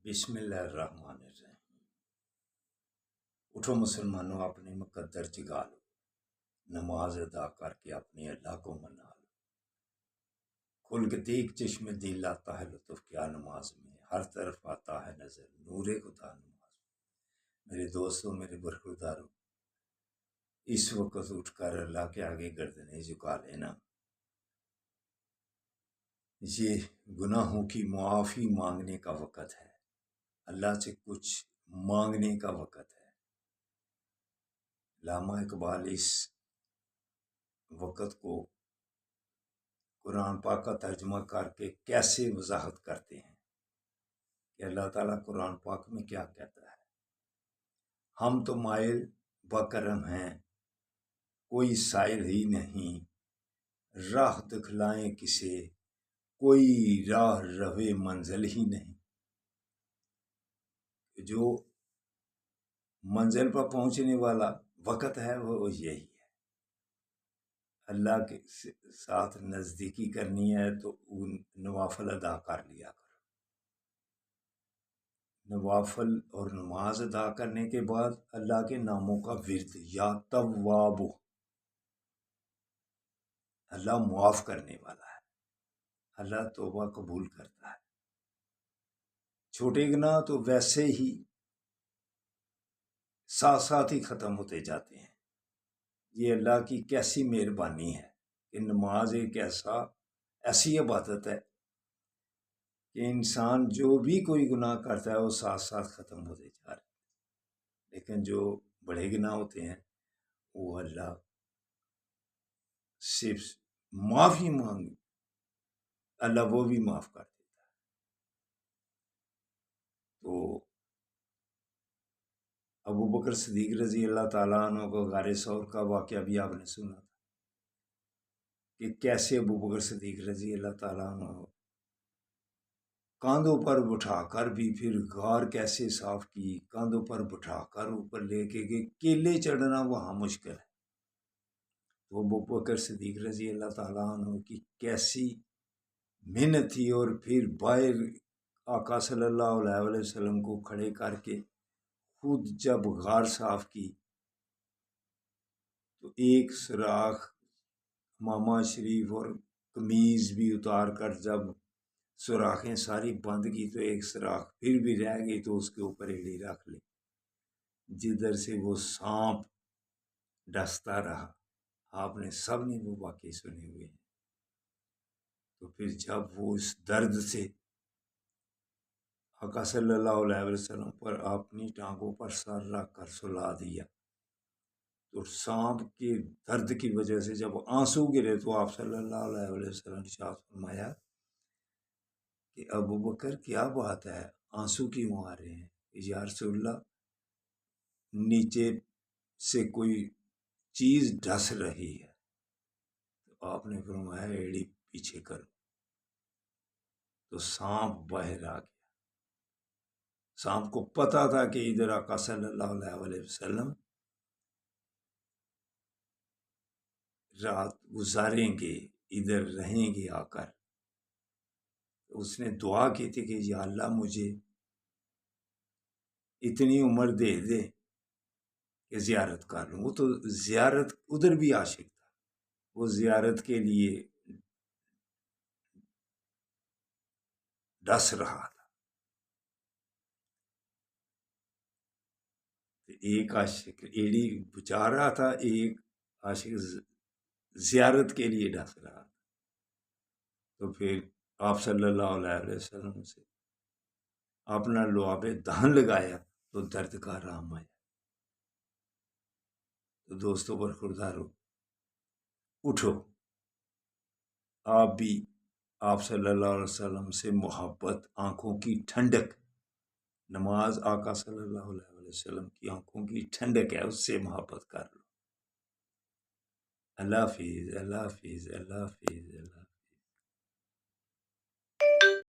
بسم اللہ الرحمن الرحیم۔ اٹھو مسلمانوں، اپنے مقدر جگا لو، نماز ادا کر کے اپنے اللہ کو منا لو۔ کھل کے دیکھ چشم دل آتا ہے لطف کیا نماز میں، ہر طرف آتا ہے نظر نور خدا نماز میں۔ میرے دوستوں، میرے برخورداروں، اس وقت اٹھ کر اللہ کے آگے گردنیں جھکا لینا۔ یہ گناہوں کی معافی مانگنے کا وقت ہے، اللہ سے کچھ مانگنے کا وقت ہے۔ علامہ اقبال اس وقت کو قرآن پاک کا ترجمہ کر کے کیسے وضاحت کرتے ہیں کہ اللہ تعالیٰ قرآن پاک میں کیا کہتا ہے۔ ہم تو مائل بکرم ہیں، کوئی سائل ہی نہیں، راہ دکھلائیں کسے، کوئی راہ روے منزل ہی نہیں۔ جو منزل پر پہنچنے والا وقت ہے وہ یہی ہے۔ اللہ کے ساتھ نزدیکی کرنی ہے تو نوافل ادا کر لیا کرو۔ نوافل اور نماز ادا کرنے کے بعد اللہ کے ناموں کا ورد، یا تواب، اللہ معاف کرنے والا ہے، اللہ توبہ قبول کرتا ہے۔ چھوٹے گناہ تو ویسے ہی ساتھ ساتھ ہی ختم ہوتے جاتے ہیں۔ یہ اللہ کی کیسی مہربانی ہے کہ نماز ایک ایسی عبادت ہے کہ انسان جو بھی کوئی گناہ کرتا ہے وہ ساتھ ساتھ ختم ہوتے جا رہے ہیں، لیکن جو بڑے گناہ ہوتے ہیں وہ اللہ صرف معافی مانگ، اللہ وہ بھی معاف کر دیتا ہے۔ تو ابو بکر صدیق رضی اللہ تعالیٰ عنہ کو غار ثور کا واقعہ بھی آپ نے سنا تھا کہ کیسے ابو بکر صدیق رضی اللہ تعالیٰ عنہ کاندھوں پر بٹھا کر بھی پھر غار کیسے صاف کی، کاندھوں پر بٹھا کر اوپر لے کے گئے، کیلے چڑھنا وہاں مشکل ہے۔ تو ابو بکر صدیق رضی اللہ تعالیٰ عنہ کی کیسی محنت تھی، اور پھر باہر آقا صلی اللہ علیہ وسلم کو کھڑے کر کے خود جب غار صاف کی تو ایک سوراخ امامہ شریف اور قمیض بھی اتار کر جب سوراخیں ساری بند کی تو ایک سوراخ پھر بھی رہ گئی، تو اس کے اوپر ایڑی رکھ لی، جدھر سے وہ سانپ ڈستا رہا۔ آپ نے سب نے وہ واقعے سنے ہوئے ہیں۔ تو پھر جب وہ اس درد سے آقا صلی اللہ علیہ وسلم پر اپنی ٹانگوں پر سر رکھ کر سلا دیا، تو سانپ کے درد کی وجہ سے جب آنسو گرے تو آپ صلی اللہ علیہ وسلم نے ارشاد فرمایا کہ ابو بکر کیا بات ہے، آنسو کیوں آ رہے ہیں؟ یا رسول اللہ، نیچے سے کوئی چیز ڈس رہی ہے۔ تو آپ نے فرمایا ایڑی پیچھے کرو، تو سانپ باہر آ گیا۔ سانپ کو پتا تھا کہ ادھر آقا صلی اللہ علیہ وسلم رات گزاریں گے، ادھر رہیں گے آ کر۔ اس نے دعا کی تھی کہ یا اللہ مجھے اتنی عمر دے دے کہ زیارت کر لوں۔ وہ تو زیارت ادھر بھی عاشق تھا، وہ زیارت کے لیے ڈس رہا تھا۔ ایک عاشق ایڑی بچا رہا تھا، ایک عاشق زیارت کے لیے ڈس رہا تھا۔ تو پھر آپ صلی اللہ علیہ وسلم سے اپنا لعاب دہن لگایا تو درد کا آرام آیا۔ تو دوستوں برخوردارو، اٹھو، آپ بھی آپ صلی اللہ علیہ وسلم سے محبت، آنکھوں کی ٹھنڈک، نماز آقا صلی اللہ علیہ وسلم کی آنکھوں کی ٹھنڈک ہے، اس سے محبت کر لو۔ اللہ حافظ، اللہ حافظ، اللہ حافظ، اللہ حافظ۔